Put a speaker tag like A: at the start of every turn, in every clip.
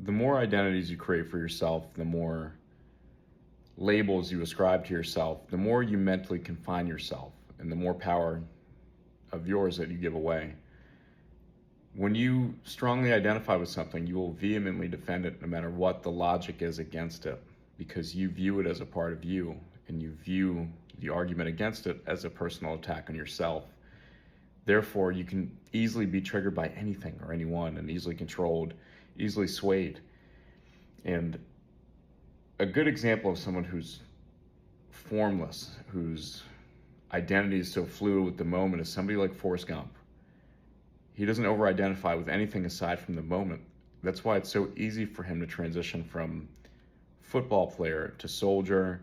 A: the more identities you create for yourself, the more labels you ascribe to yourself, the more you mentally confine yourself, and the more power of yours that you give away. When you strongly identify with something, you will vehemently defend it no matter what the logic is against it, because you view it as a part of you, and you view the argument against it as a personal attack on yourself. Therefore, you can easily be triggered by anything or anyone and easily controlled, easily swayed. And a good example of someone who's formless, whose identity is so fluid with the moment, is somebody like Forrest Gump. He doesn't over-identify with anything aside from the moment. That's why it's so easy for him to transition from football player to soldier,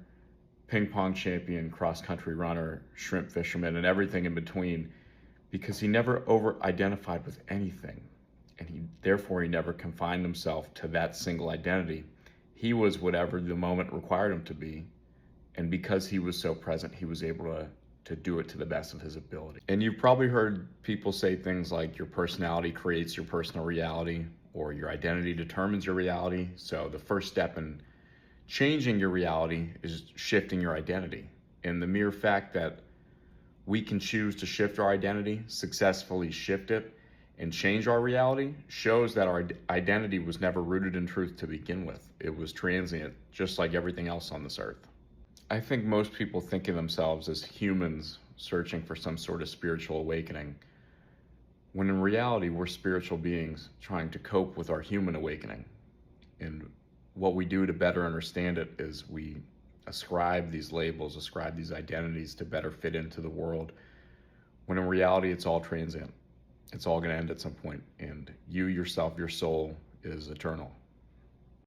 A: ping pong champion, cross-country runner, shrimp fisherman, and everything in between, because he never over-identified with anything, and therefore he never confined himself to that single identity. He was whatever the moment required him to be, and because he was so present, he was able to do it to the best of his ability. And you've probably heard people say things like your personality creates your personal reality, or your identity determines your reality. So the first step in changing your reality is shifting your identity. And the mere fact that we can choose to shift our identity, successfully shift it, and change our reality shows that our identity was never rooted in truth to begin with. It was transient, just like everything else on this earth. I think most people think of themselves as humans searching for some sort of spiritual awakening, when in reality we're spiritual beings trying to cope with our human awakening. And what we do to better understand it is we ascribe these labels, ascribe these identities to better fit into the world, when in reality it's all transient. It's all going to end at some point, and you yourself, your soul, is eternal.